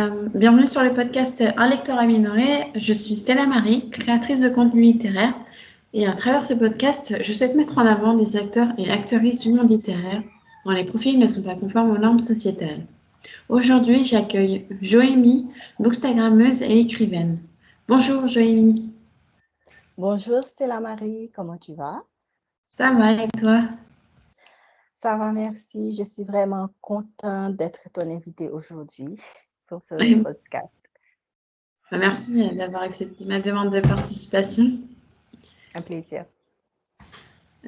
Bienvenue sur le podcast Un lecteur amélioré. Je suis Stella Marie, créatrice de contenu littéraire. Et à travers ce podcast, je souhaite mettre en avant des acteurs et actrices du monde littéraire dont les profils ne sont pas conformes aux normes sociétales. Aujourd'hui, j'accueille Joémie, bookstagrammeuse et écrivaine. Bonjour Joémie. Bonjour Stella Marie, comment tu vas? Ça va et toi? Ça va, merci. Je suis vraiment contente d'être ton invitée aujourd'hui pour ce podcast. Merci d'avoir accepté ma demande de participation. Un plaisir.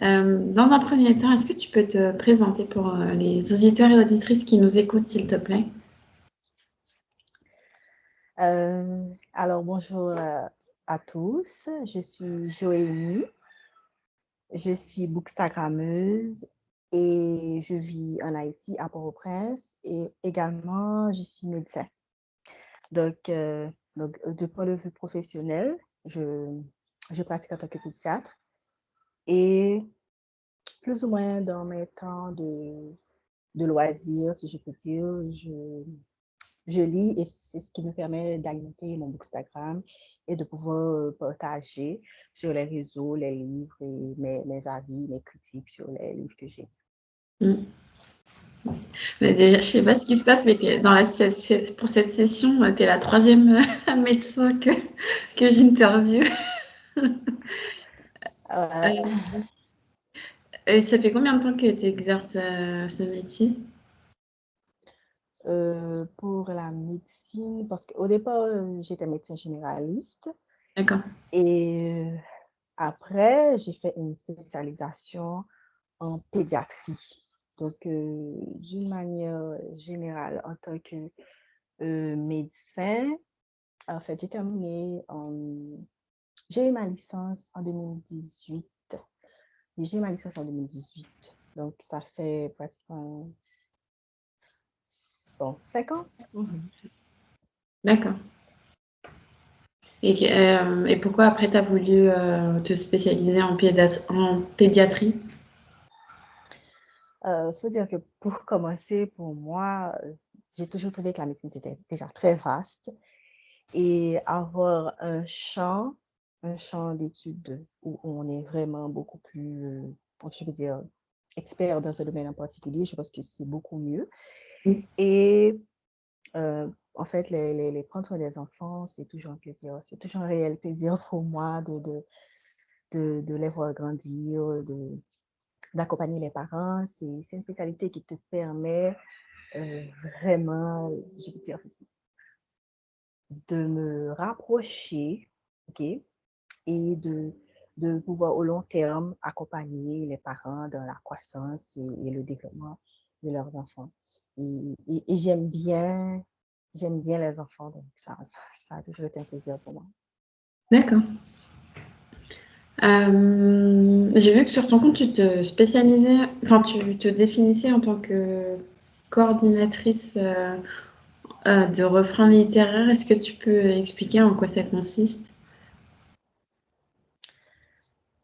Dans un premier temps, est-ce que tu peux te présenter pour les auditeurs et auditrices qui nous écoutent, s'il te plaît? Alors, bonjour à tous. Je suis Joémie. Je suis bookstagrammeuse et je vis en Haïti, à Port-au-Prince. Et également, je suis médecin. Donc, de point de vue professionnel, je pratique en tant que pédiatre. Et plus ou moins dans mes temps de loisirs, si je peux dire, je lis et c'est ce qui me permet d'alimenter mon Bookstagram et de pouvoir partager sur les réseaux les livres et mes avis, mes critiques sur les livres que j'ai. Mais déjà, je sais pas ce qui se passe, mais pour cette session, tu es la troisième médecin que j'interviewe. Et ça fait combien de temps que tu exerces ce métier? Pour la médecine, parce qu'au départ, j'étais médecin généraliste. D'accord. Et après, j'ai fait une spécialisation en pédiatrie. Donc, d'une manière générale, en tant que médecin, en fait, j'ai eu ma licence en 2018. J'ai eu ma licence en 2018. Donc, ça fait pratiquement 5 ans. D'accord. Et pourquoi après tu as voulu te spécialiser en pédiatrie? Faut dire que pour commencer, pour moi, j'ai toujours trouvé que la médecine, c'était déjà très vaste. Et avoir un champ d'études où on est vraiment beaucoup plus, je veux dire, expert dans ce domaine en particulier, je pense que c'est beaucoup mieux. Et en fait, les prendre soin des enfants, c'est toujours un plaisir. C'est toujours un réel plaisir pour moi de les voir grandir, d'accompagner les parents. C'est une spécialité qui te permet vraiment, je veux dire, de me rapprocher, OK, et de pouvoir au long terme accompagner les parents dans la croissance et le développement de leurs enfants. Et j'aime bien les enfants, donc ça a toujours été un plaisir pour moi. D'accord. J'ai vu que sur ton compte, tu te spécialisais, enfin, tu te définissais en tant que coordinatrice de refrains littéraires. Est-ce que tu peux expliquer en quoi ça consiste?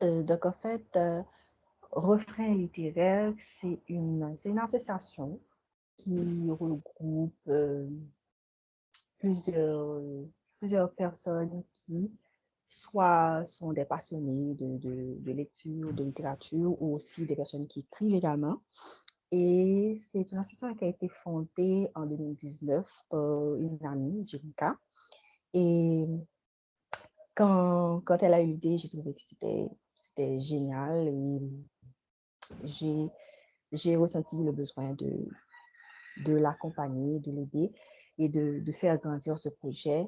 Donc en fait, Refrain littéraire, c'est une association qui regroupe plusieurs, plusieurs personnes qui soit sont des passionnés de lecture, de littérature, ou aussi des personnes qui écrivent également. Et c'est une association qui a été fondée en 2019 par une amie, Jerika. Et quand elle a eu l'idée, j'ai trouvé que c'était génial et j'ai ressenti le besoin de l'accompagner, de l'aider et de faire grandir ce projet.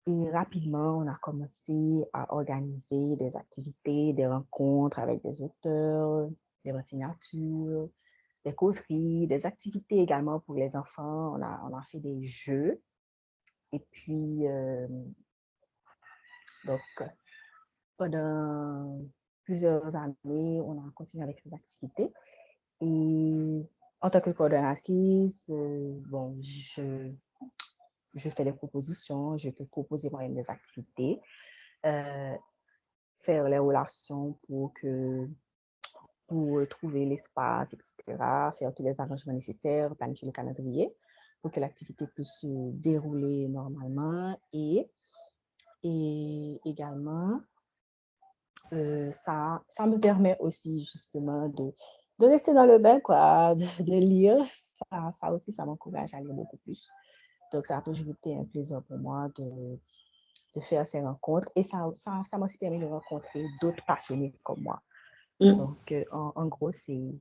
Et rapidement, on a commencé à organiser des activités, des rencontres avec des auteurs, des signatures, des causeries, des activités également pour les enfants. On a fait des jeux. Et puis, donc, pendant plusieurs années, on a continué avec ces activités. Et en tant que coordonnatrice, bon, je fais les propositions, je peux proposer moi-même des activités, faire les relations pour trouver l'espace, etc., faire tous les arrangements nécessaires, planifier le calendrier. pour que l'activité puisse se dérouler normalement. Et également, ça me permet aussi justement de rester dans le bain, quoi, de lire. Ça aussi, ça m'encourage à lire beaucoup plus. Donc, ça a toujours été un plaisir pour moi de faire ces rencontres. Et ça m'a aussi permis de rencontrer d'autres passionnés comme moi. Mm. Donc, en gros, c'est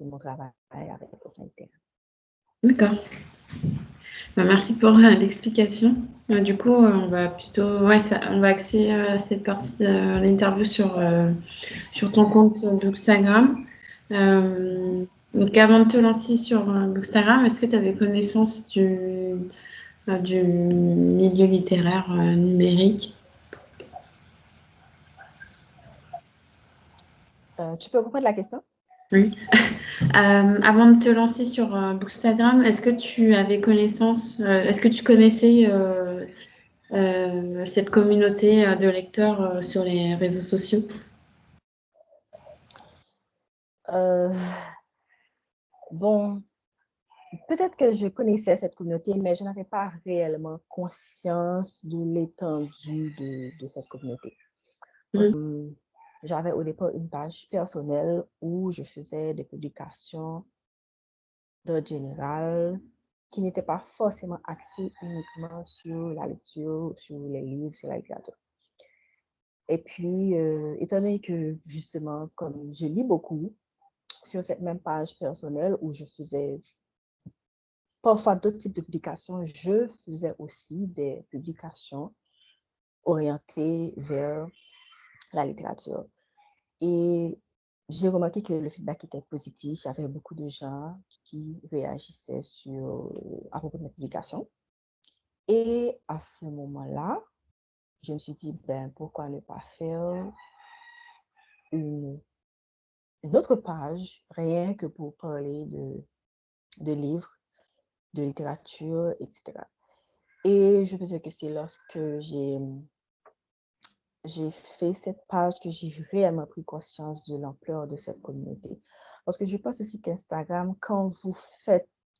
mon travail avec Confine. D'accord. Bah, merci pour l'explication. Du coup, on va plutôt, ouais, on va axer cette partie de l'interview sur ton compte Bookstagram. Donc, avant de te lancer sur Bookstagram, est-ce que tu avais connaissance du milieu littéraire numérique? Tu peux reprendre la question? Oui. Avant de te lancer sur Bookstagram, est-ce que tu avais connaissance, est-ce que tu connaissais cette communauté de lecteurs sur les réseaux sociaux? Euh, bon, peut-être que je connaissais cette communauté, mais je n'avais pas réellement conscience de l'étendue de cette communauté. Mm. J'avais au départ une page personnelle où je faisais des publications d'ordre général qui n'étaient pas forcément axées uniquement sur la lecture, sur les livres, sur la littérature. Et puis, étant donné que justement, comme je lis beaucoup, sur cette même page personnelle où je faisais parfois d'autres types de publications, je faisais aussi des publications orientées vers la littérature. Et j'ai remarqué que le feedback était positif. Il y avait beaucoup de gens qui réagissaient à propos de mes publications. Et à ce moment-là, je me suis dit, ben, pourquoi ne pas faire une, une autre page, rien que pour parler de livres, de littérature, etc. Et je peux dire que c'est lorsque j'ai fait cette page que j'ai réellement pris conscience de l'ampleur de cette communauté. Parce que je pense aussi qu'Instagram,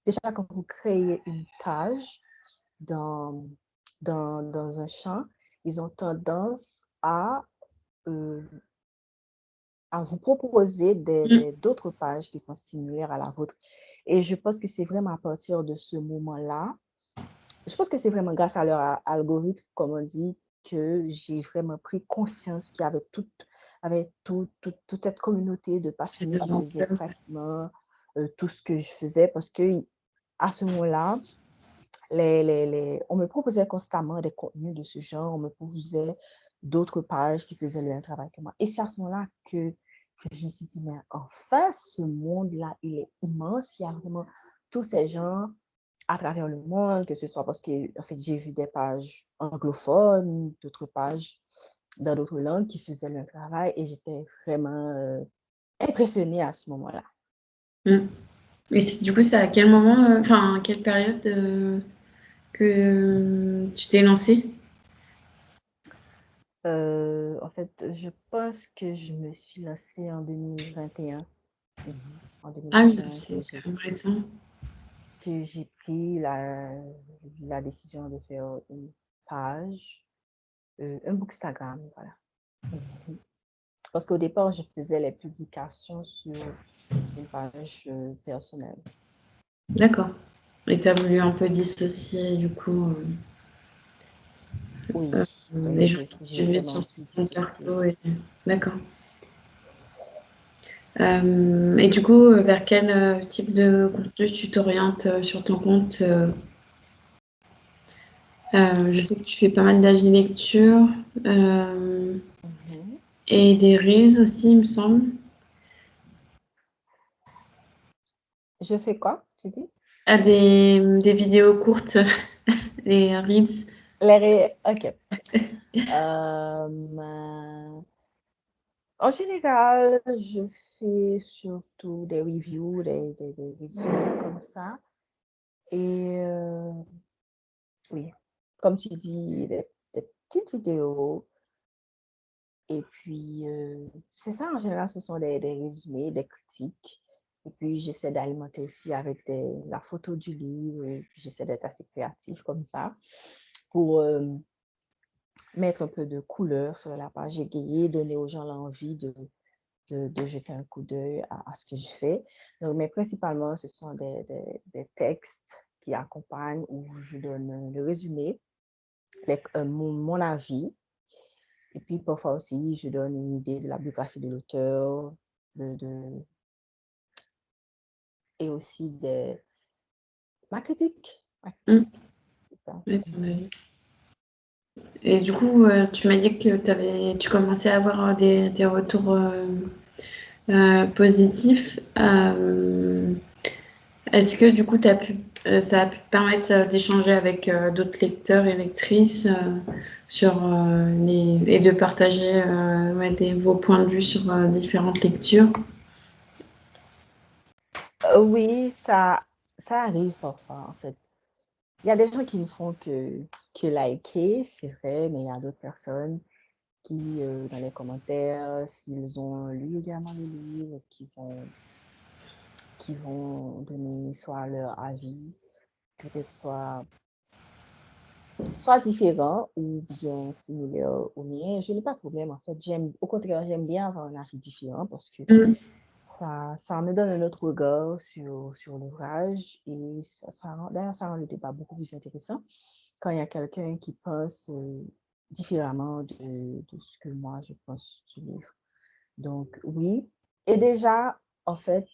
déjà quand vous créez une page dans, dans un champ, ils ont tendance euh, à vous proposer Mm. d'autres pages qui sont similaires à la vôtre. Et je pense que c'est vraiment à partir de ce moment-là, je pense que c'est vraiment grâce à leur algorithme, comme on dit, que j'ai vraiment pris conscience qu'il y avait toute cette communauté de passionnés qui faisaient pratiquement tout ce que je faisais parce que à ce moment-là, on me proposait constamment des contenus de ce genre, on me proposait d'autres pages qui faisaient le même travail que moi. Et c'est à ce moment-là que je me suis dit, mais enfin, ce monde-là, il est immense. Il y a vraiment tous ces gens à travers le monde, que ce soit parce que en fait, j'ai vu des pages anglophones, d'autres pages dans d'autres langues qui faisaient le travail et j'étais vraiment impressionnée à ce moment-là. Mm. Et du coup, c'est à quel moment, enfin, à quelle période que tu t'es lancée? En fait, je pense que je me suis lancée en 2021. En Ah oui, 2021 c'est quand même récent. que j'ai pris la décision de faire une page, un bookstagram, voilà. Mhm. Parce qu'au départ, je faisais les publications sur une page personnelle. D'accord. Et tu as voulu un peu dissocier, du coup, Oui, les gens qui te j'ai suivaient vraiment sur dû ton dissocier. perso. D'accord. Et du coup, vers quel type de contenu tu t'orientes sur ton compte? Je sais que tu fais pas mal d'avis lecture Mhm. et des reels aussi, il me semble. Je fais quoi, tu dis? Ah, des vidéos courtes, les reels. OK. En général, je fais surtout des reviews, des résumés comme ça. Et oui, comme tu dis, des petites vidéos. Et puis, c'est ça, en général, ce sont des résumés, des critiques. Et puis, j'essaie d'alimenter aussi avec la photo du livre. Et puis, j'essaie d'être assez créative comme ça pour mettre un peu de couleur sur la page, égayer, donner aux gens l'envie de jeter un coup d'œil à ce que je fais. Donc, mais principalement, ce sont des textes qui accompagnent où je donne le résumé, mon avis. Et puis, parfois aussi, je donne une idée de la biographie de l'auteur et aussi ma critique. Mm. C'est ça. Ouais, ton avis. Et du coup, tu m'as dit que tu commençais à avoir des retours positifs. Est-ce que du coup, ça a pu te permettre d'échanger avec d'autres lecteurs et lectrices et de partager vos points de vue sur différentes lectures? Oui, ça arrive parfois, en fait. Il y a des gens qui ne font que liker, c'est vrai, mais il y a d'autres personnes qui, dans les commentaires, s'ils ont lu également le livre, qui vont donner soit leur avis, peut-être soit différent ou bien similaire au mien. Je n'ai pas de problème, en fait. Au contraire, j'aime bien avoir un avis différent parce que Mm. ça me donne un autre regard sur l'ouvrage et d'ailleurs, ça rend le débat beaucoup plus intéressant quand il y a quelqu'un qui pense différemment de ce que moi je pense du livre. Donc, oui. Et déjà, en fait,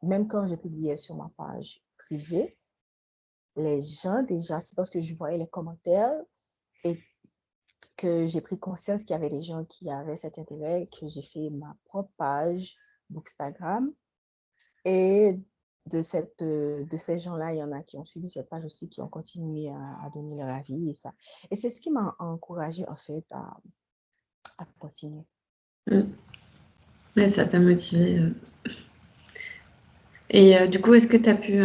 même quand je publiais sur ma page privée, les gens, déjà, c'est parce que je voyais les commentaires et que j'ai pris conscience qu'il y avait des gens qui avaient cet intérêt, que j'ai fait ma propre page Bookstagram. Et de ces gens-là, il y en a qui ont suivi cette page aussi, qui ont continué à donner leur avis et ça. Et c'est ce qui m'a encouragée, en fait, à continuer. Mm. Ouais, ça t'a motivé. Et du coup, est-ce que tu as pu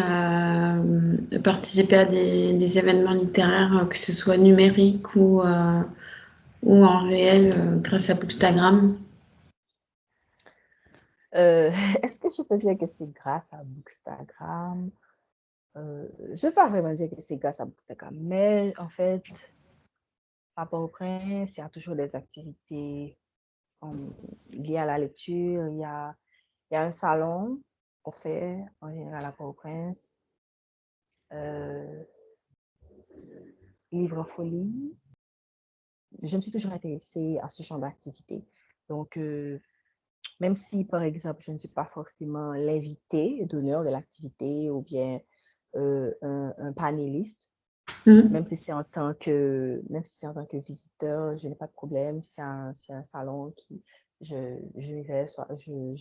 participer à des événements littéraires, que ce soit numériques ou en réel, grâce à Bookstagram? Est-ce que je peux dire que c'est grâce à Bookstagram? Je ne vais pas vraiment dire que c'est grâce à Bookstagram, mais en fait, à Port-au-Prince, il y a toujours des activités liées à la lecture. Il y a un salon qu'on fait en général à Port-au-Prince. Euh, Livre en folie. Je me suis toujours intéressée à ce genre d'activité. Donc, même si, par exemple, je ne suis pas forcément l'invité d'honneur de l'activité ou bien un panéliste, Mm. même si c'est en tant que visiteur, je n'ai pas de problème. C'est un salon je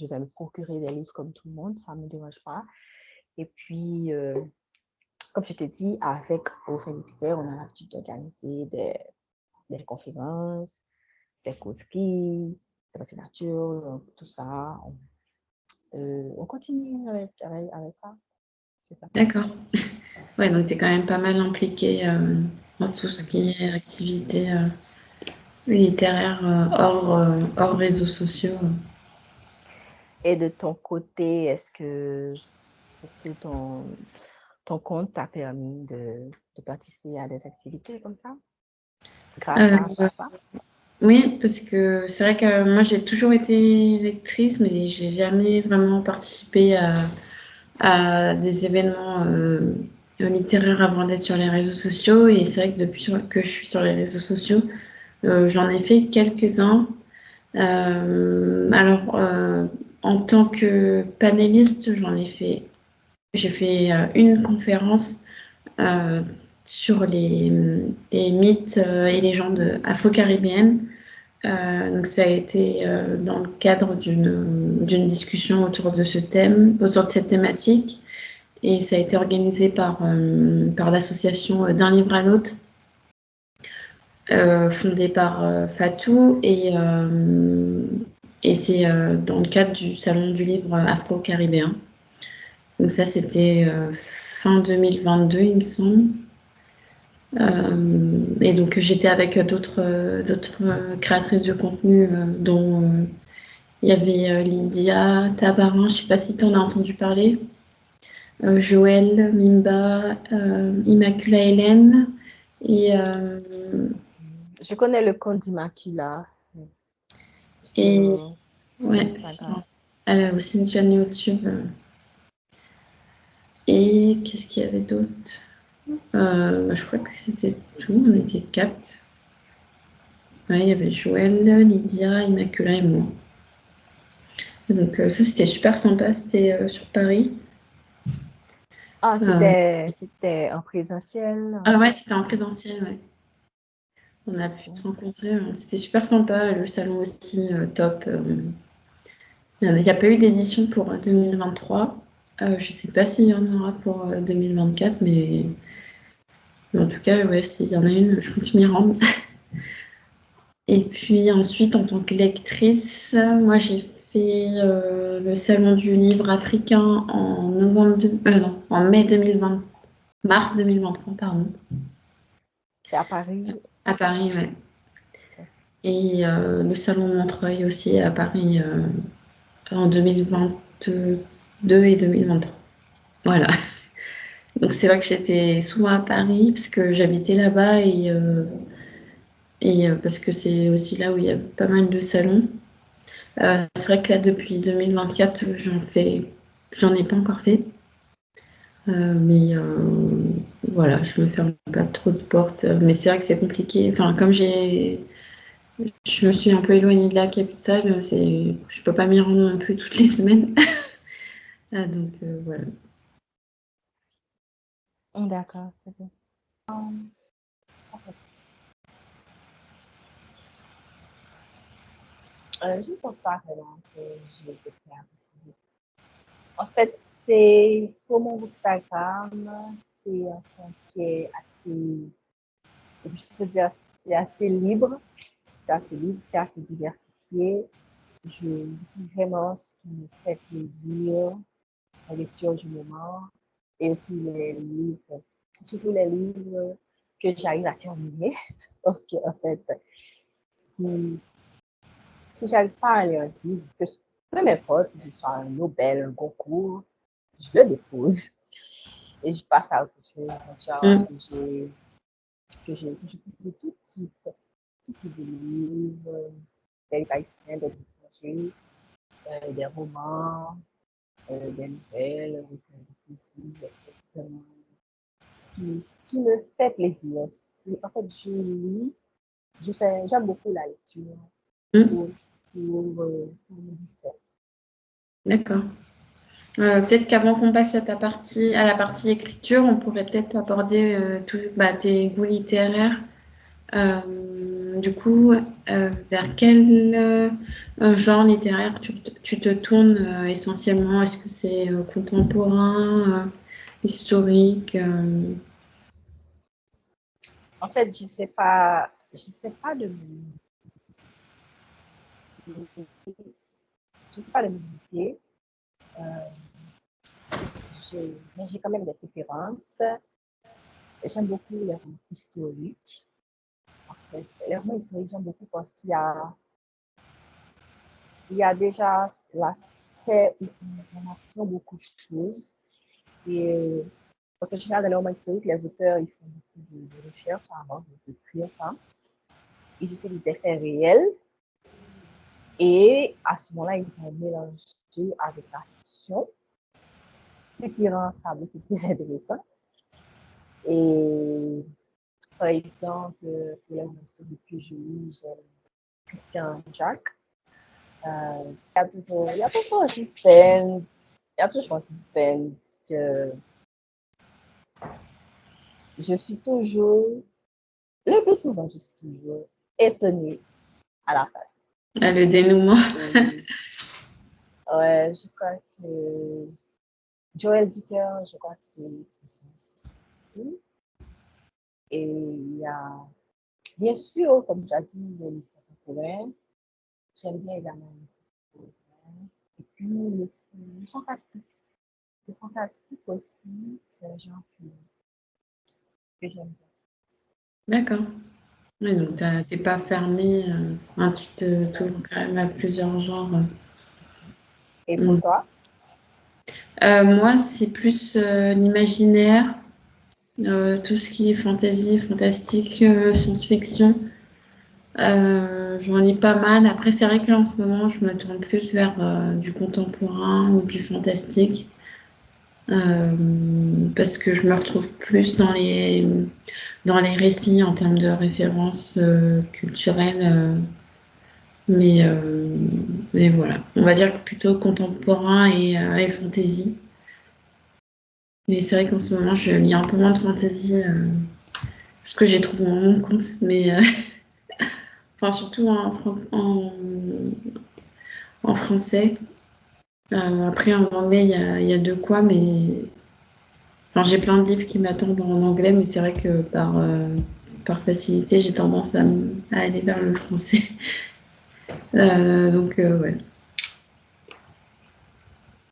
vais me procurer des livres comme tout le monde, ça ne me dérange pas. Et puis, comme je te dis, avec Au Fait littéraire, on a l'habitude d'organiser des conférences, des causeries, des nature, tout ça. On continue avec ça. C'est ça. D'accord. Ouais, donc tu es quand même pas mal impliquée dans tout ce qui est activité littéraire hors réseaux sociaux. Et de ton côté, est-ce que ton compte t'a permis de participer à des activités comme ça, grâce Euh, à ça? oui, parce que c'est vrai que moi j'ai toujours été lectrice, mais j'ai jamais vraiment participé à des événements littéraires avant d'être sur les réseaux sociaux. Et c'est vrai que depuis que je suis sur les réseaux sociaux, j'en ai fait quelques-uns. Alors, en tant que panéliste, j'ai fait une conférence euh, sur les mythes et légendes afro-caribéennes. Donc, ça a été dans le cadre d'une discussion autour de ce thème, autour de cette thématique. Et ça a été organisé par l'association D'un livre à l'autre, fondée par Fatou. Et c'est dans le cadre du Salon du livre afro-caribéen. Donc ça, c'était fin 2022, il me semble. Et donc j'étais avec d'autres créatrices de contenu, dont Il y avait Lydia, Tabarin, je ne sais pas si tu en as entendu parler. Joël, Mimba, Immacula Hélène. Et, Je connais le compte d'Immacula et sur ouais, Instagram. elle a aussi une chaîne YouTube. Et qu'est-ce qu'il y avait d'autre? Je crois que c'était tout. On était 4. Ouais, il y avait Joël, Lydia, Immacula et moi. Donc ça, c'était super sympa. C'était sur Paris. Ah, c'était en présentiel. Ah ouais, c'était en présentiel, ouais. On a pu se rencontrer. C'était super sympa. Le salon aussi, top. Il n'y a pas eu d'édition pour 2023. Je ne sais pas s'il y en aura pour 2024, mais en tout cas, ouais, s'il y en a une, je compte m'y rendre. Et puis ensuite, en tant que lectrice, moi j'ai fait le salon du livre africain en non, en mai 2020, mars 2023, pardon, C'est à Paris. à Paris, ouais. Et le salon de Montreuil aussi à Paris en 2022 et 2023. Voilà. Donc c'est vrai que j'étais souvent à Paris parce que j'habitais là-bas et parce que c'est aussi là où il y a pas mal de salons. C'est vrai que là depuis 2024 j'en ai pas encore fait. Mais voilà, je me ferme pas trop de portes. Mais c'est vrai que c'est compliqué. Enfin, comme je me suis un peu éloignée de la capitale, je peux pas m'y rendre non plus toutes les semaines. Donc voilà. D'accord, c'est bien. Je ne pense pas vraiment que j'ai été prêt à préciser. En fait, c'est pour mon Instagram, c'est un compte qui est assez, je peux dire, c'est assez libre, c'est assez diversifié. Je dis vraiment ce qui me fait plaisir, la lecture du moment, et aussi les livres, surtout les livres que j'arrive à terminer, parce que en fait, si j'arrive pas à lire un livre, peu m'importe que ce soit un Nobel, un concours, je le dépose et je passe à autre chose. Genre Mm. que je publie tout type de livres, des livres haïtiens, des livres étrangers, des romans, des nouvelles, des poésies, vraiment. Ce qui me fait plaisir, c'est en fait je lis, j'aime beaucoup la lecture Mm. pour, pour me distraire. D'accord. Peut-être qu'avant qu'on passe à la partie écriture, on pourrait peut-être aborder tes goûts littéraires. Du coup, vers quel genre littéraire tu te tournes essentiellement? Est-ce que c'est contemporain, historique? En fait, je sais pas de je sais pas de méditer, mais j'ai quand même des préférences. J'aime beaucoup les romans historiques. En fait, les romans historiques, j'aime beaucoup parce il y a déjà l'aspect où on apprend beaucoup de choses. Et parce que généralement, dans les romans historiques, les auteurs, ils font beaucoup de recherches avant d'écrire ça. Ils utilisent des faits réels. Et à ce moment-là, ils vont mélanger avec la fiction, ce qui rend ça beaucoup plus intéressant. Et par exemple, pour les historiques que je lis, j'aime Christian Jacques. Il y a toujours un suspense. Il y a toujours un suspense que je suis toujours, le plus souvent, je suis toujours étonnée à la fin. Le dénouement. Et, ouais, je crois que Joël Dicker, je crois que c'est son style. Et il y a, bien sûr, comme tu as dit, les livres contemporains. J'aime bien également les livres contemporains. Et puis, le fantastique. Le fantastique aussi, c'est un genre que j'aime bien. D'accord. Oui, donc t'es pas fermé, hein, tu t'ouvres quand même à plusieurs genres. Et pour toi? Moi, c'est plus l'imaginaire, tout ce qui est fantasy, fantastique, science-fiction. J'en lis pas mal. Après, c'est vrai que là, en ce moment, je me tourne plus vers du contemporain ou du fantastique. Parce que je me retrouve plus dans les récits en termes de références culturelles. Mais voilà, on va dire que plutôt contemporain et fantasy. Mais c'est vrai qu'en ce moment, je lis un peu moins de fantasy parce que j'ai trouvé mon compte. Mais enfin, surtout en français. Après, en anglais, il y a de quoi, mais enfin, j'ai plein de livres qui m'attendent en anglais, mais c'est vrai que par facilité, j'ai tendance à aller vers le français. Donc, ouais.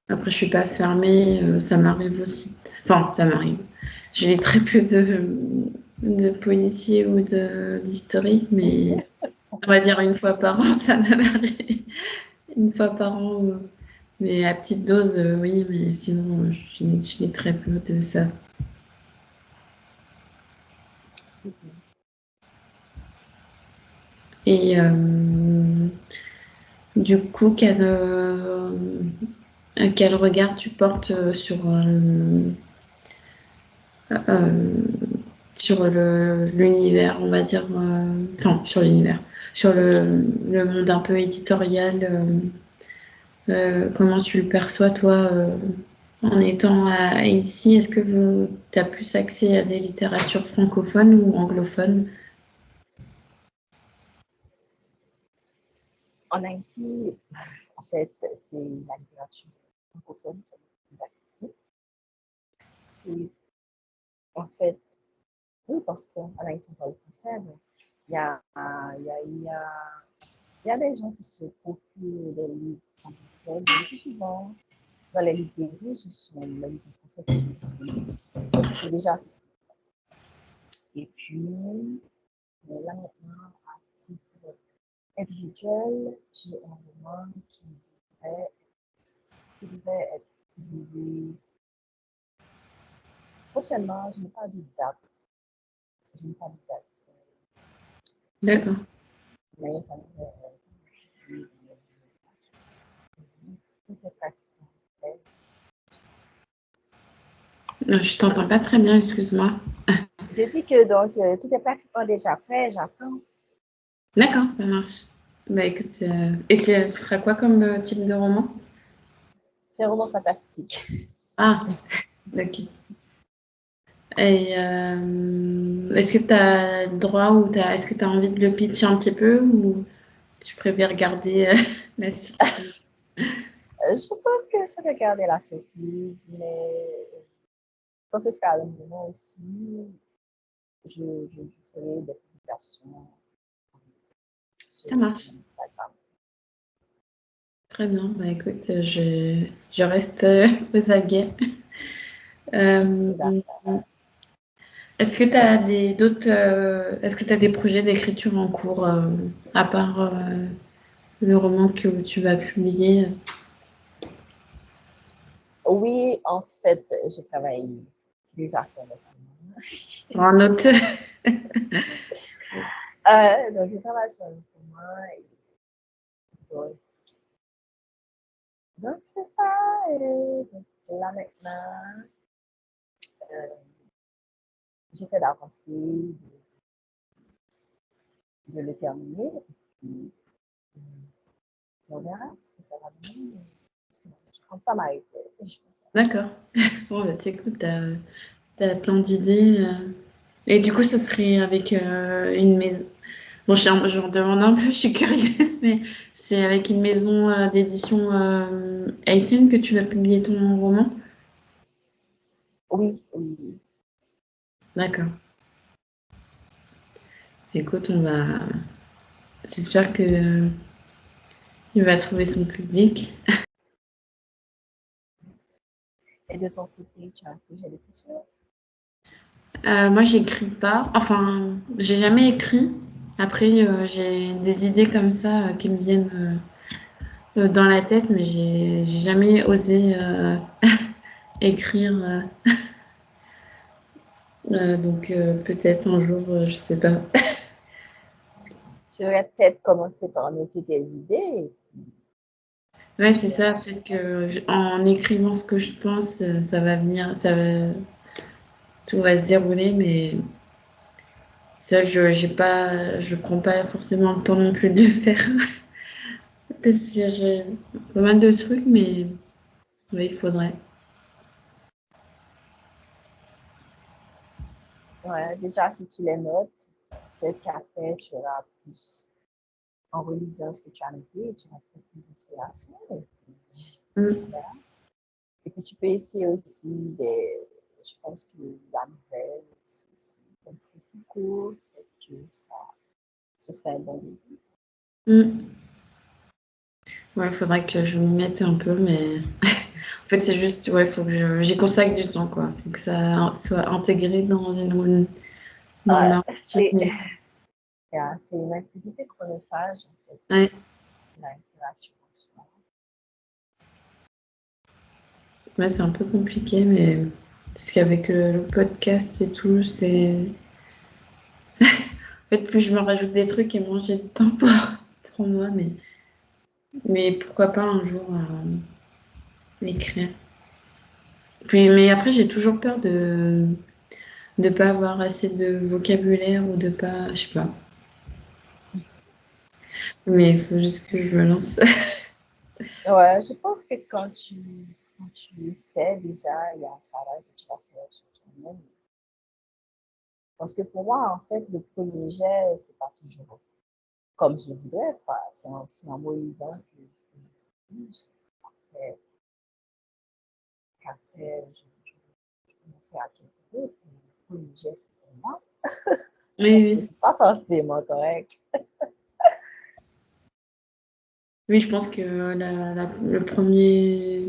Après, je suis pas fermée, ça m'arrive aussi. Enfin, ça m'arrive. Je lis très peu de policiers ou d'historiques, mais on va dire une fois par an, ça m'arrive. Une fois par an, mais à petite dose, oui, mais sinon, je lis très peu de ça. Et du coup, quel regard tu portes euh, sur l'univers, on va dire, enfin, sur l'univers, sur le monde un peu éditorial, comment tu le perçois, toi, en étant ici? Est-ce que tu as plus accès à des littératures francophones ou anglophones? En Haïti, en fait, c'est la littérature francophone qui est plus accessible. Et en fait, oui, parce qu'en Haïti, on parle français, mais il y a, il y a, il y a, il y a des gens qui se procurent des livres francophones, mais le plus souvent, dans les librairies, ce sont les livres français qui sont disponibles. Donc, c'est déjà assez. Et puis, là maintenant, à titre individuel, j'ai un roman devrait être publié prochainement. Je n'ai pas de date. Je n'ai pas de date. D'accord. Mais ça devrait être tout est pratiquement fait. Je t'entends pas très bien, excuse-moi. J'ai dit que donc tout est pratiquement déjà prêt, j'attends. D'accord, ça marche. Bah écoute, et ce sera quoi comme type de roman? C'est un roman fantastique. Ah, ok. Et est-ce que tu as droit ou est-ce que tu as envie de le pitcher un petit peu ou tu préfères garder la surprise? Je pense que je vais garder la surprise, mais quand ce sera le moment aussi, je ferai des publications Ça sur marche. mon Instagram. Très bien. Bah écoute, je reste aux aguets. Euh, est-ce que tu as est-ce que tu as des projets d'écriture en cours à part le roman que tu vas publier? Oui, en fait, je travaille déjà sur le roman. Pour un autre. Donc, je travaille sur le roman. Donc, donc c'est ça. Et donc, là maintenant, euh, j'essaie d'avancer, de le terminer. Et puis, on verra ce que ça va donner. Je ne compte pas m'arrêter. D'accord. Bon, bah, c'est cool, t'as plein d'idées. Et du coup, ce serait avec une maison. Bon, je demande un peu, je suis curieuse, mais c'est avec une maison d'édition haïtienne que tu vas publier ton roman? Oui, oui. D'accord. Écoute, j'espère que il va trouver son public. Et de ton côté, tu as un projet d'écriture? Moi, j'écris pas. Enfin, j'ai jamais écrit. Après, j'ai des idées comme ça qui me viennent dans la tête, mais j'ai jamais osé écrire. Donc peut-être un jour, je sais pas. Tu devrais peut-être commencer par noter tes idées. Ouais, c'est ça. Peut-être que en écrivant ce que je pense, ça va venir, tout va se dérouler, mais c'est vrai que je prends pas forcément le temps non plus de le faire parce que j'ai pas mal de trucs, mais oui, il faudrait. Ouais, déjà, si tu les notes, peut-être qu'après, tu auras plus, en relisant ce que tu as noté, tu auras peut-être plus d'inspiration. Mm. Et puis, tu peux essayer aussi je pense que la nouvelle, comme c'est plus court, peut-être que ce serait un bon début. Mm. Ouais, il faudrait que je m'y mette un peu, mais en fait, c'est juste, ouais, faut que j'y consacre du temps, quoi. Faut que ça soit intégré dans ma C'est routine. c'est une activité chronophage, en fait, Ouais, l'interaction. ouais, c'est un peu compliqué, mais parce qu'avec le podcast et tout, en fait, plus je me rajoute des trucs et moins j'ai de temps pour moi, mais pourquoi pas un jour l'écrire. Puis, mais après, j'ai toujours peur de pas avoir assez de vocabulaire ou de pas, je sais pas. Mais il faut juste que je me lance. Ouais, je pense que quand tu essaies déjà, il y a un travail que tu vas faire sur toi-même. Parce que pour moi, en fait, le premier jet, c'est pas toujours comme je le voudrais. Quoi. C'est en relisant que je juge. Après, je peux montrer à quelqu'un d'autre. Mais le premier jet, c'est pour moi. Oui, Parce que oui. c'est pas forcément correct. Oui, je pense que le premier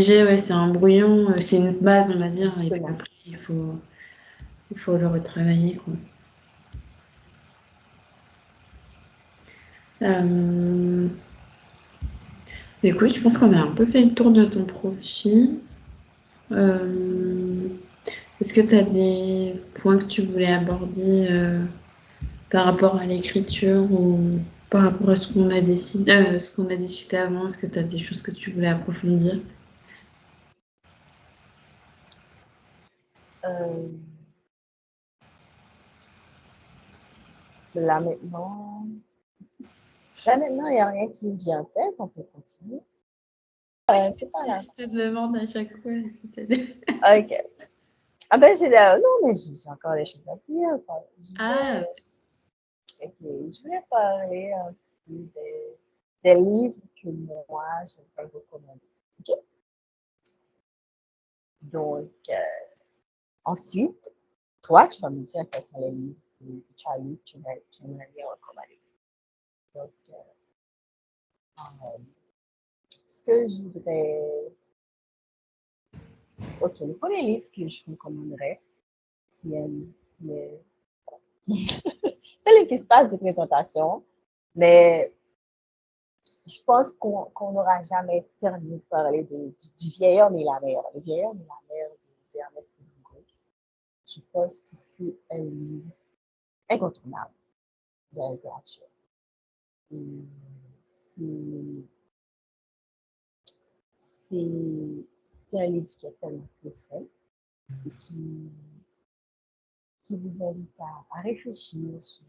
jet, ouais, c'est un brouillon, c'est une base, on va dire, et puis Justement. après, il faut le retravailler, quoi. Euh, Écoute, je pense qu'on a un peu fait le tour de ton profil. Euh, Est-ce que tu as des points que tu voulais aborder par rapport à l'écriture ou par rapport à ce qu'on a décidé, ce qu'on a discuté avant? Est-ce que tu as des choses que tu voulais approfondir? Euh, là maintenant, il n'y a rien qui me vient en tête. On peut continuer. C'est pas là. Je te demande à chaque fois. Si Ok. Ah ben, non, mais j'ai encore des choses à dire. Quoi. Ah, Ok, je voulais parler un peu des livres que moi, j'aimerais recommander. Ok? Donc, ensuite, toi, tu vas me dire quels sont les livres que tu as lus, que tu aimerais bien recommander. Donc, euh, ce que je voudrais... Ok, le premier livre que je recommanderais, c'est un livre c'est un livre qui se passe de présentation, mais je pense qu'on n'aura jamais terminé de parler du vieil homme et la mer. Le vieil homme et la mer d'Ernest Hemingway. Je pense que c'est un livre incontournable de la littérature. Et c'est c'est un livre qui est tellement profound et qui vous invite à réfléchir sur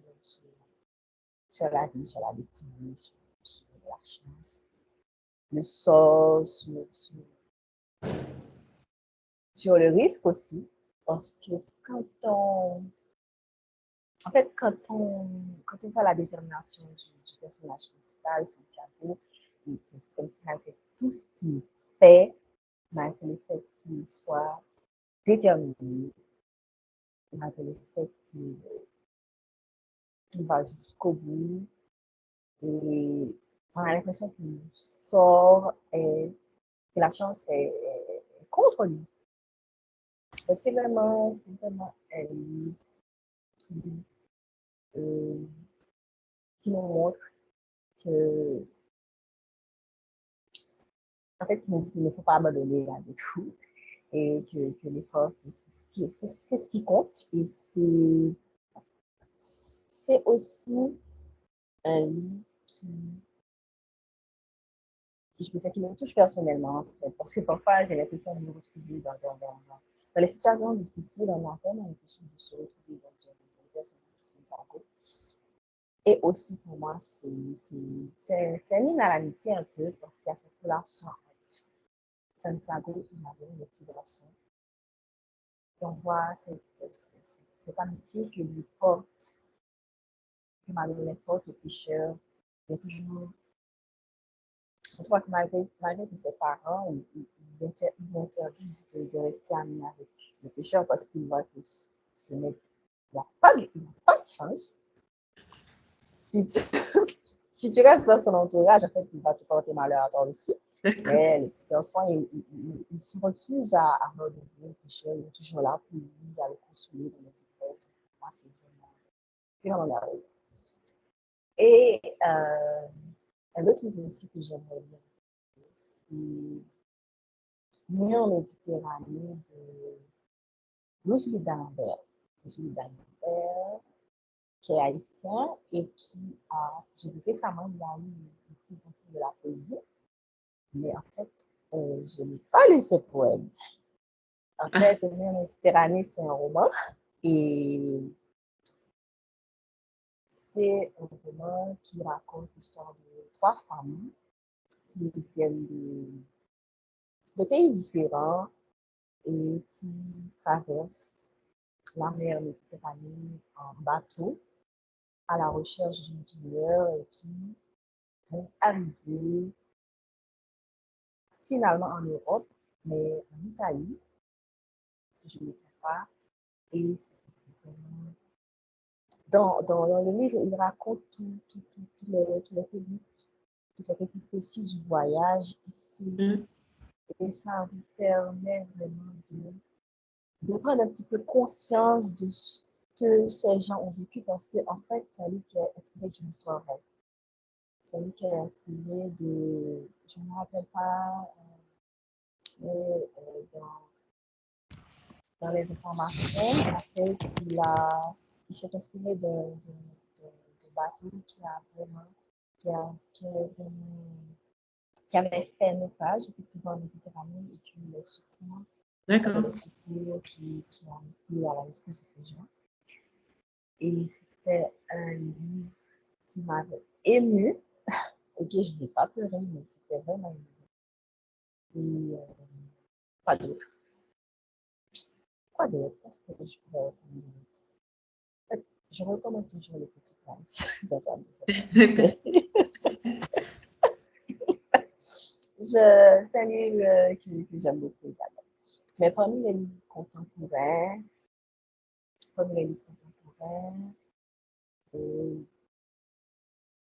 la vie, sur la destinée, sur la chance, le sort, sur le risque aussi. Parce que en fait, quand on voit la détermination du personnage principal, Santiago, et c'est comme si malgré tout ce qu'il fait, malgré le fait qu'il soit déterminé, malgré le fait qu'il va jusqu'au bout, et on a l'impression qu'il sort et que la chance est contre lui. Donc, c'est vraiment un livre qui, euh, qui nous montre que En fait, il me dit qu'il ne faut pas abandonner là du tout et que l'effort, c'est ce qui compte. Et c'est aussi un livre je peux dire qui me touche personnellement, en fait, parce que parfois, j'ai l'impression de me retrouver dans les situations difficiles, on a vraiment l'impression de se retrouver dans des personnes qui sont Santiago. Et aussi, pour moi, c'est un hymne à l'amitié un peu, parce qu'il y a cette relation entre Santiago et Marie, le petit garçon. Et on voit cette amitié que lui porte, que Marie porte au pécheur. Il y a toujours on voit que malgré que ses parents, ils interdisent de rester amis avec le pécheur parce qu'il va se mettre. Il n'a pas de chance. Si tu, si tu restes dans son entourage, en fait, il va te porter malheur à toi aussi. Mais le petit garçon, il se refuse à abandonner le pécheur. Il est toujours là pour lui, à le consoler dans les épreuves. C'est vraiment merveilleux. Et un autre livre aussi que j'aimerais lire, c'est Nuit en Méditerranée de Rosalie d'Alembert. Rosalie d'Alembert, qui est haïtien et qui a, j'ai vu récemment, il a eu beaucoup de la poésie, mais en fait, je n'ai pas lu ses poèmes. En fait, Nuit en Méditerranée, c'est un roman et c'est un roman qui raconte l'histoire de 3 femmes qui viennent de pays différents et qui traversent la mer Méditerranée en bateau à la recherche d'une meilleure et qui vont arriver finalement en Europe, mais en Italie, si je ne me trompe pas. Et c'est vraiment... Dans le livre, il raconte tous les péripéties du voyage et ça vous permet vraiment de prendre un petit peu conscience de ce que ces gens ont vécu parce que en fait, c'est lui qui est inspiré d'une histoire vraie. C'est lui qui est inspiré de, je ne me rappelle pas, mais dans les informations, en fait, il s'est inspiré de bateau qui avait fait naufrage effectivement en Méditerranée et que les secours, qui ont été à la rescousse de ces gens. Et c'était un livre qui m'avait ému. Ok, je n'ai pas pleuré, mais c'était vraiment ému. Et quoi d'autre? Quoi d'autre? Parce que je pourrais recommander. Je recommande toujours les petits princes d'Antoine de Saint-Exupéry. C'est un livre que j'aime beaucoup également. Mais parmi les livres contemporains,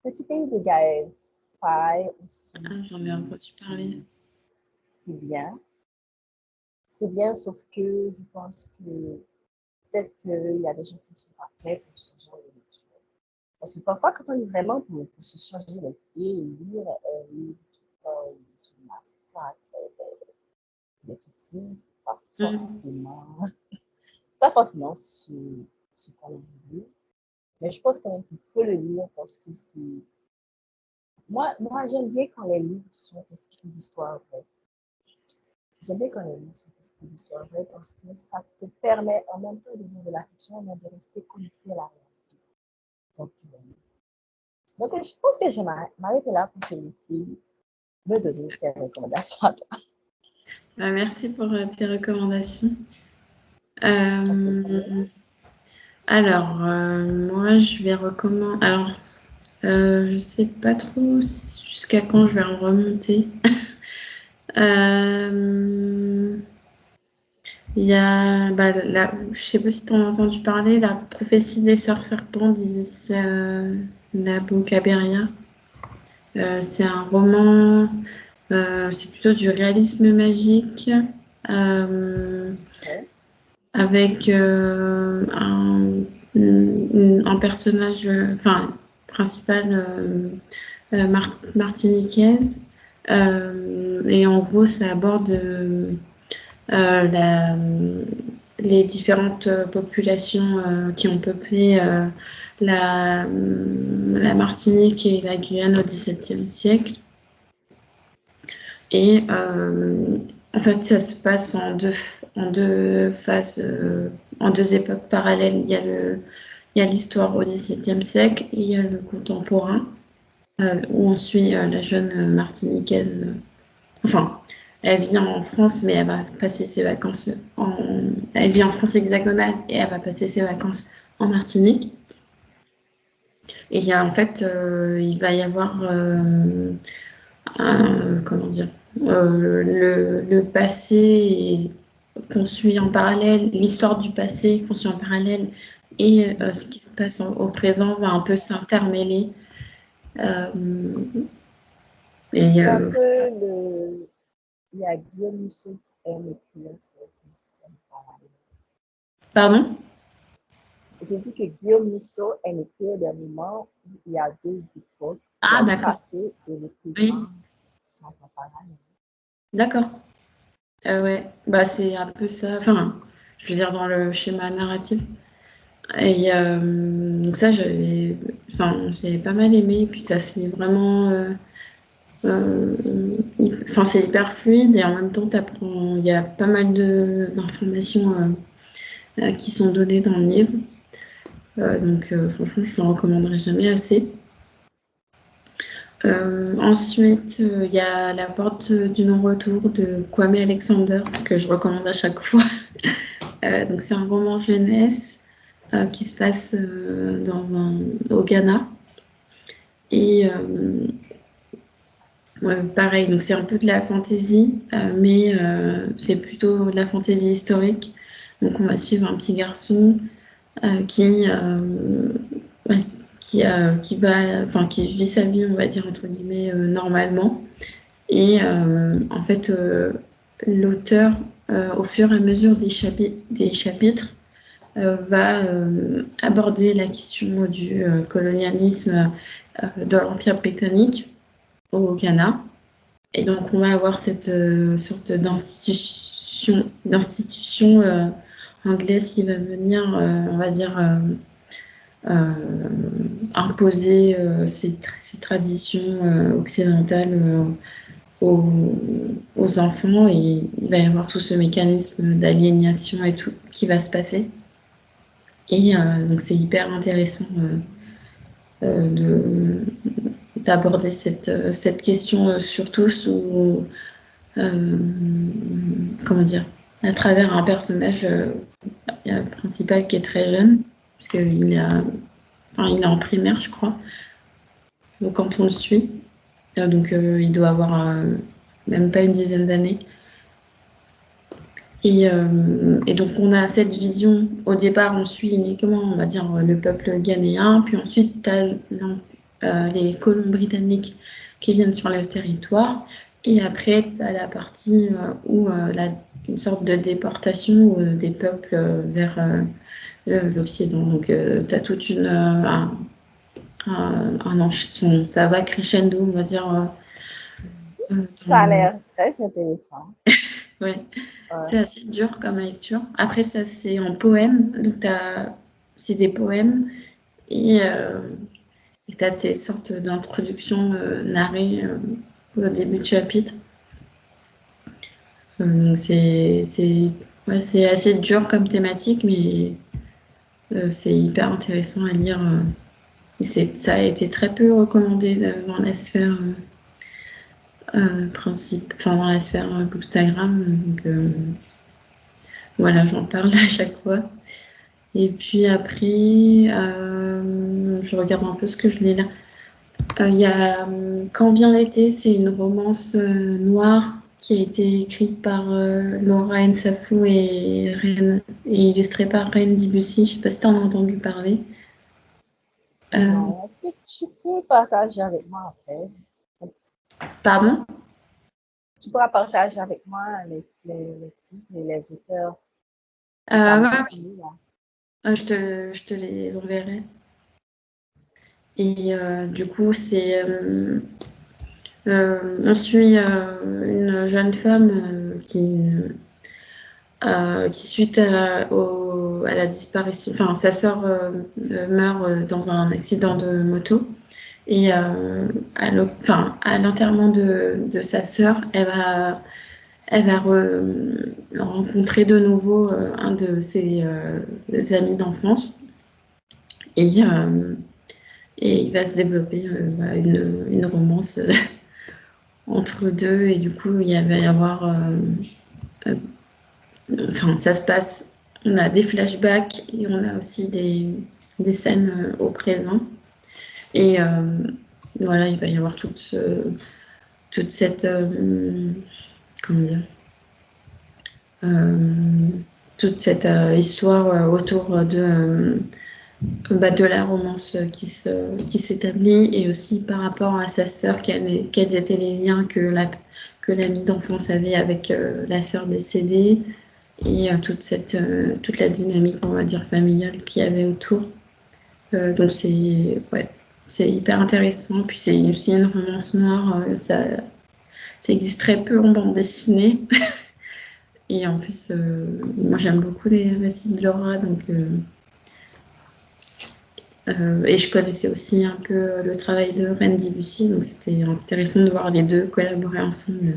Petit pays de Gaël Faye aussi. J'en ai entendu parler. C'est bien. C'est bien, sauf que je pense que peut-être qu'il y a des gens qui ne sont pas prêts pour ce genre de lecture. Parce que parfois, quand on lit vraiment pour se changer d'idée et lire un livre qui massacre des outils, c'est pas forcément ce qu'on veut. Mais je pense quand même qu'il faut le lire parce que c'est... Moi, j'aime bien quand les livres sont inspirés d'histoires vraies. J'aime bien quand les livres sont inspirés d'histoires vraies parce que ça te permet en même temps de lire de la fiction, mais de rester connecté à la réalité. Donc je pense que je vais m'arrêter là pour te laisser me donner tes recommandations à toi. Merci pour tes recommandations. Alors, moi, je vais recommander... Alors, je ne sais pas trop jusqu'à quand je vais en remonter. Il y a, je ne sais pas si tu en as entendu parler, la prophétie des sœurs serpents d'Isis Labocaberia. C'est un roman, c'est plutôt du réalisme magique, avec un personnage principal martiniquaise. Et en gros, ça aborde les différentes populations qui ont peuplé la Martinique et la Guyane au XVIIe siècle. Et en fait, ça se passe en deux phases, en deux époques parallèles. Il y a l'histoire au XVIIe siècle et il y a le contemporain, où on suit la jeune Martiniquaise. Enfin, elle vit en France, mais elle va passer ses vacances Elle vit en France hexagonale et elle va passer ses vacances en Martinique. Et en fait, il va y avoir comment dire, le passé qu'on suit en parallèle, l'histoire du passé qu'on suit en parallèle et ce qui se passe au présent va un peu s'intermêler. Euh, C'est un peu il y a Guillaume Musso qui aime écrire ces histoires parallèles. Pardon? J'ai dit que Guillaume Musso aime écrire des romans où il y a deux époques, il y Ah, a le d'accord. passé et le présent Oui, qui sont en parallèle. d'accord. Ouais, bah, c'est un peu ça. Enfin, je veux dire, dans le schéma narratif. Et donc ça, j'ai pas mal aimé. Et puis ça se lit vraiment. Euh, Enfin, c'est hyper fluide et en même temps, il y a pas mal d'informations qui sont données dans le livre. Donc, franchement, je le recommanderais jamais assez. Ensuite, il y a La porte du non-retour de Kwame Alexander que je recommande à chaque fois. Donc, c'est un roman jeunesse qui se passe au Ghana. Et ouais, pareil, donc c'est un peu de la fantaisie, mais c'est plutôt de la fantaisie historique. Donc, on va suivre un petit garçon ouais, qui vit sa vie, on va dire, entre guillemets, normalement. Et en fait, l'auteur, au fur et à mesure des chapitres, va aborder la question du colonialisme de l'Empire britannique au Ghana. Et donc, on va avoir cette sorte d'institution anglaise qui va venir, on va dire, euh, imposer ces traditions occidentales aux enfants et il va y avoir tout ce mécanisme d'aliénation et tout qui va se passer. Et donc c'est hyper intéressant d'aborder cette question surtout comment dire, à travers un personnage principal qui est très jeune, parce qu'il il est en primaire, je crois, donc, quand on le suit. Donc il doit avoir même pas une dizaine d'années. Et donc, on a cette vision. Au départ, on suit uniquement, on va dire, le peuple ghanéen. Puis ensuite, tu as les colons britanniques qui viennent sur le territoire. Et après, tu as la partie où une sorte de déportation des peuples vers l'Occident. Donc, tu as toute ça va crescendo, on va dire. Ça a l'air très intéressant. Ouais. Ouais. C'est assez dur comme lecture. Après, ça, c'est en poème. Donc, c'est des poèmes et tu as tes sortes d'introductions narrées au début de chapitre. Donc, ouais, c'est assez dur comme thématique, mais c'est hyper intéressant à lire. Ça a été très peu recommandé dans la sphère dans la sphère Bookstagram. Donc, voilà, j'en parle à chaque fois. Et puis après, je regarde un peu ce que je lis là. Il y a Quand vient l'été, c'est une romance noire qui a été écrite par Laura Nsafou et illustrée par Reine Dibussy. Je ne sais pas si tu en as entendu parler. Non, est-ce que tu peux partager avec moi après? Pardon? Tu pourras partager avec moi les titres et les auteurs que tu as Ouais, mentionnés là. je te les enverrai. Et du coup, c'est On suit une jeune femme qui suite à la disparition, enfin sa sœur meurt dans un accident de moto et à l'enterrement de sa sœur, elle va rencontrer de nouveau un de ses amis d'enfance et, et il va se développer une romance entre deux et du coup il va y avoir ça se passe, on a des flashbacks et on a aussi des scènes au présent. Et voilà, il va y avoir toute cette comment dire, toute cette histoire autour de la romance qui s'établit et aussi par rapport à sa sœur, quels étaient les liens que l'ami d'enfance avait avec la sœur décédée et toute la dynamique, on va dire, familiale qu'il y avait autour. Donc c'est hyper intéressant. Puis c'est aussi une romance noire, ça existe très peu en bande dessinée. Et en plus, moi j'aime beaucoup les récits de Laura, donc et je connaissais aussi un peu le travail de Reine Debussy, donc c'était intéressant de voir les deux collaborer ensemble.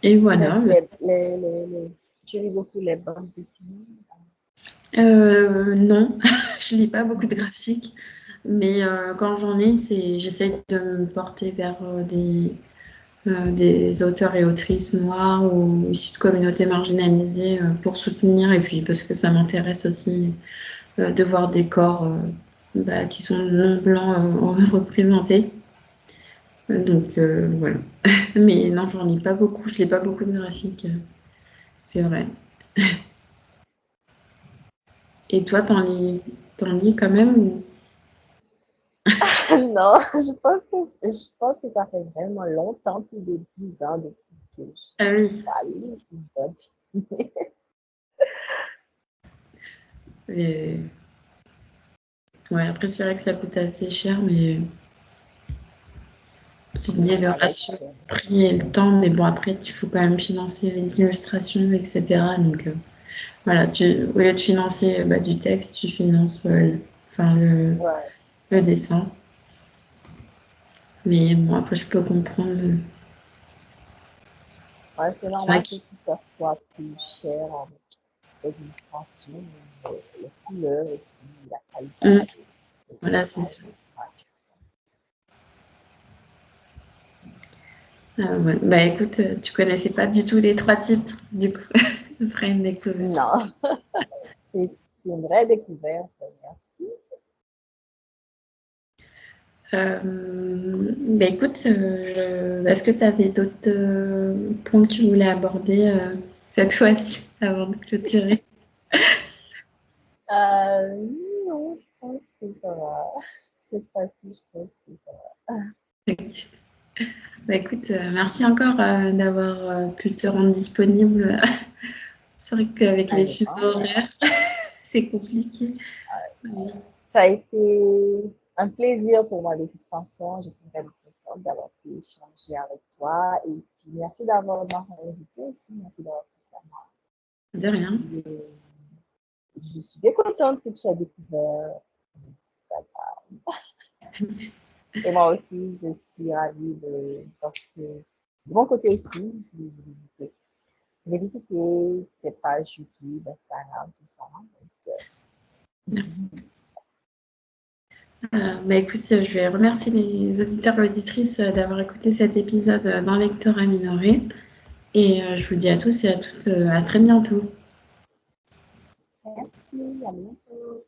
Et voilà. Tu lis beaucoup les bandes dessinées? Non, je lis pas beaucoup de graphiques, mais quand j'en ai, j'essaie de me porter vers des auteurs et autrices noirs ou issus de communautés marginalisées pour soutenir, et puis parce que ça m'intéresse aussi de voir des corps qui sont non blancs représentés. Donc voilà. Mais non, j'en lis pas beaucoup, je lis pas beaucoup de graphiques, c'est vrai. Et toi, t'en lis quand même ou... Non, je pense que ça fait vraiment longtemps, plus de 10 ans depuis que je oui. lis une bande dessinée. Et... Ouais, après, c'est vrai que ça coûte assez cher, mais tu te dis le ratio prix et le temps, mais bon, après, il faut quand même financer les illustrations, etc. Donc, voilà, au lieu de financer du texte, tu finances le dessin. Mais bon, après, je peux comprendre. Ouais, c'est normal que si ça soit plus cher avec les illustrations, les couleurs aussi, la qualité. Voilà, c'est ça. Ouais. Bah écoute, tu connaissais pas du tout les 3 titres, du coup, ce serait une découverte. Non, c'est une vraie découverte, merci. Bah écoute, est-ce que tu avais d'autres points que tu voulais aborder cette fois-ci avant de clôturer? Non, je pense que ça va. Cette fois-ci, je pense que ça va. Bah écoute, merci encore d'avoir pu te rendre disponible. C'est vrai qu'avec les fuseaux horaires, c'est compliqué. Ça a été un plaisir pour moi de toute façon. Je suis vraiment contente d'avoir pu échanger avec toi. Et puis, merci d'avoir invité aussi. Merci d'avoir pensé à moi. De rien. Je suis bien contente que tu aies découvert Instagram. Et moi aussi, je suis ravie parce que de mon côté aussi, j'ai visité tes pages YouTube, Instagram, tout ça. Donc, merci. Bah écoute, je vais remercier les auditeurs et auditrices d'avoir écouté cet épisode dans Lectorat Minoré. Et je vous dis à tous et à toutes à très bientôt. Merci, à bientôt.